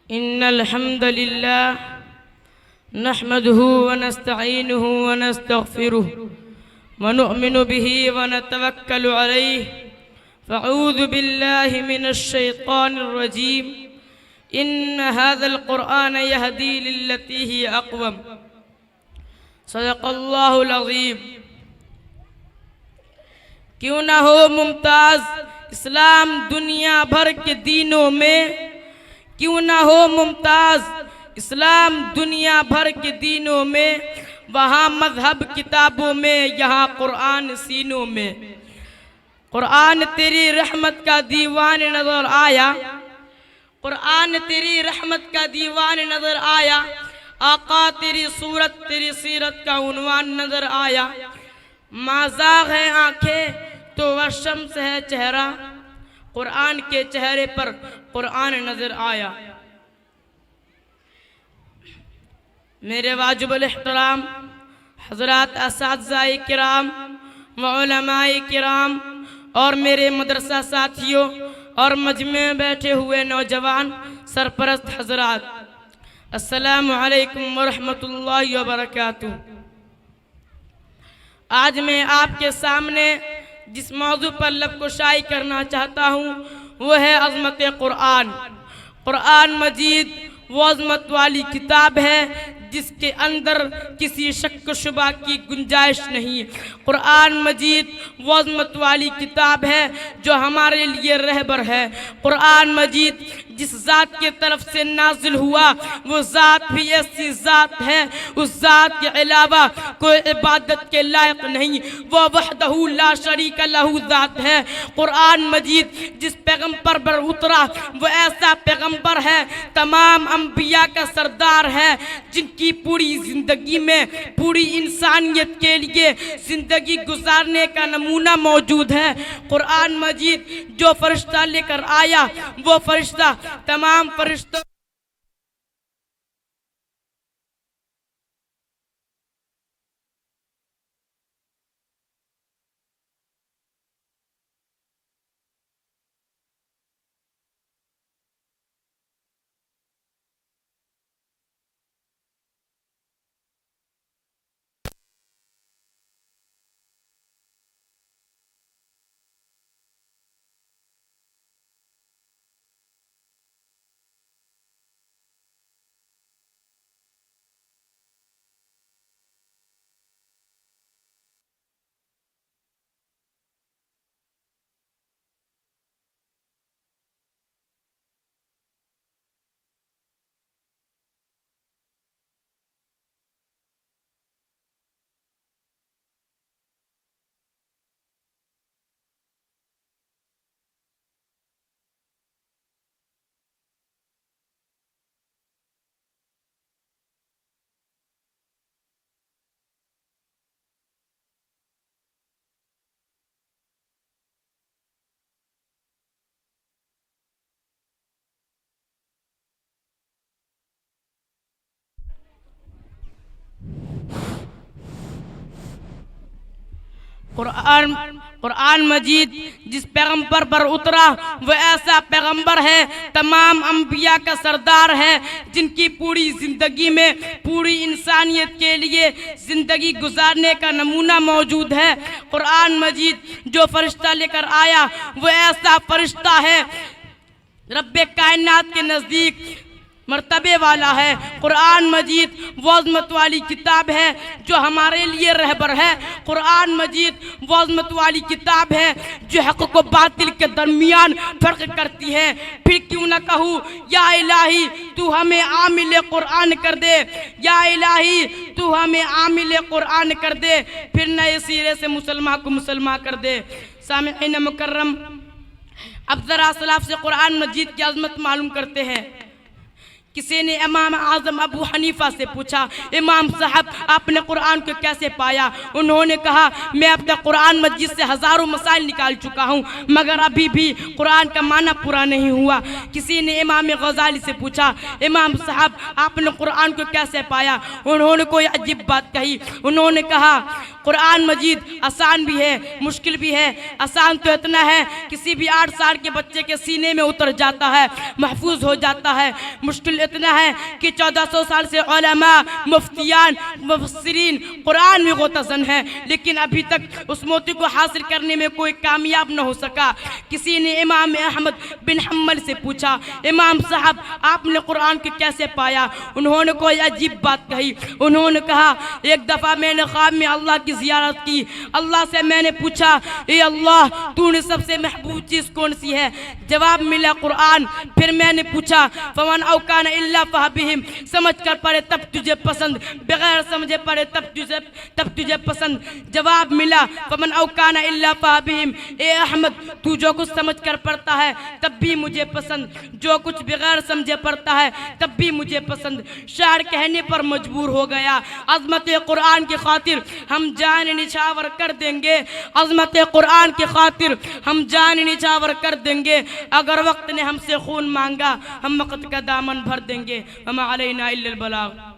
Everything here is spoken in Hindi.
इन्नल हम्दुलिल्लाह नहमदुहु व नस्तईनुहु व नस्तगफिरुहु व नुअमिनु बिही व नतवक्कलु अलैहि फ़अऊज़ु बिल्लाहि मिनश शैतानिर रजीम इन्न हाज़ल क़ुरआन यहदी लिल्लती ही अक़वम सदक़ल्लाहुल अज़ीम। क्यों ना हो मुमताज़ इस्लाम दुनिया भर के दीनों में, क्यों ना हो मुमताज़ इस्लाम दुनिया भर के दीनों में, वहाँ मज़हब किताबों में, यहाँ कुरान सीनों में। कुरान तेरी रहमत का दीवान नज़र आया, कुरान तेरी रहमत का दीवान नज़र आया, आका तेरी सूरत तेरी सीरत का उन्वान नज़र आया। माज़ाग़ है आँखें तो वह शम्स है चेहरा, कुरान के चेहरे पर कुरान नज़र आया। मेरे वाजिबुल एहतराम हज़रात असातिज़ाए किराम व उलमाए किराम और मेरे मदरसा साथियों और मजमे में बैठे हुए नौजवान सरपरस्त हज़रात, अस्सलामु अलैकुम व रहमतुल्लाहि व बरकातुहू। आज मैं आपके सामने जिस मौजू पर लबकुशाई करना चाहता हूँ वो है अज़मत कुरान। कुरान मजीद वो अज़मत वाली किताब है जिसके अंदर किसी शक शुबा की गुंजाइश नहीं। कुरान मजीद वो अज़मत वाली किताब है जो हमारे लिए रहबर है। कुरान मजीद जिस ज़ात के तरफ से नाजिल हुआ वो ज़ात भी ऐसी ज़ात है, उस ज़ात के अलावा कोई इबादत के लायक नहीं, वो वहदहू ला शरीक लहू ज़ात है। कुरान मजीद जिस पैगम्बर पर उतरा वो ऐसा पैगम्बर है, तमाम अंबिया का सरदार है, जिनकी पूरी ज़िंदगी में पूरी इंसानियत के लिए ज़िंदगी गुजारने का नमूना मौजूद है। कुरान मजीद जो फरिश्ता लेकर आया वो फरिश्ता तमाम फरिश्तों कुरान मजीद जिस पैगम्बर पर उतरा वो ऐसा पैगम्बर है, तमाम अंबिया का सरदार है, जिनकी पूरी ज़िंदगी में पूरी इंसानियत के लिए ज़िंदगी गुजारने का नमूना मौजूद है। कुरान मजीद जो फरिश्ता लेकर आया वो ऐसा फरिश्ता है रब्बे कायनात के नज़दीक मर्तबे वाला है। कुरान मजीद वो अज़मत वाली किताब है जो हमारे लिए रहबर है। कुरान मजीद वो अज़मत वाली किताब है जो हक़ को बातिल के दरमियान फ़र्क करती है। फिर क्यों ना कहूँ या इलाही तू हमें आमिल कुरान कर दे, या इलाही तू हमें आमिल कुरान कर दे, फिर नए सिरे से मुसलमान को मुसलमान कर दे। सामिईन मुकर्रम, अब ज़रा सलाफ़ से कुरान मजीद की अज़मत मालूम करते हैं। किसी ने इमाम आज़म अबू हनीफा से पूछा, इमाम साहब आपने कुरान को कैसे पाया? उन्होंने कहा, मैं अब तक कुरान मस्जिद से हज़ारों मसाइल निकाल चुका हूँ, मगर अभी भी कुरान का माना पूरा नहीं हुआ। किसी ने इमाम गज़ाली से पूछा, इमाम साहब आपने कुरान को कैसे पाया? उन्होंने कोई अजीब बात कही। उन्होंने कहा, कुरान मजीद आसान भी है, मुश्किल भी है। आसान तो इतना है किसी भी 8 साल के बच्चे के सीने में उतर जाता है, महफूज हो जाता है। मुश्किल इतना है कि 1400 साल से उलमा, मुफ्तियान, मुफस्सिरीन कुरान में गोतज़न है, लेकिन अभी तक उस मोती को हासिल करने में कोई कामयाब न हो सका। किसी ने इमाम अहमद बिन हम्बल से पूछा, इमाम साहब आपने कुरान को कैसे पाया? उन्होंने कोई अजीब बात कही। उन्होंने कहा, एक दफ़ा मैंने ख्वाब में अल्लाह की ज़ियारत की। अल्लाह से मैंने पूछा, ए अल्लाह तूने सबसे महबूब चीज़ कौन सी है? जवाब मिला कुरान। फिर मैंने पूछा, फमन औकान इल्ला फहबिहिम, समझ कर पढ़े तब तुझे पसंद, बगैर समझे पढ़े तब तुझे पसंद। जवाब मिला, फमन औकान इल्ला फहबिहिम, ए अहमद तू जो कुछ समझ कर पढ़ता है तब भी मुझे पसंद, जो कुछ बगैर समझे पढ़ता है तब भी मुझे पसंद। शायर कहने पर मजबूर हो गया, अज़मत कुरान की खातिर हम जान निछावर कर देंगे, अज़मत कुरान की खातिर हम जान निछावर कर देंगे। अगर वक्त ने हमसे खून मांगा हम वक्त का दामन भर देंगे। वमा अलैना इल्लल बलाग।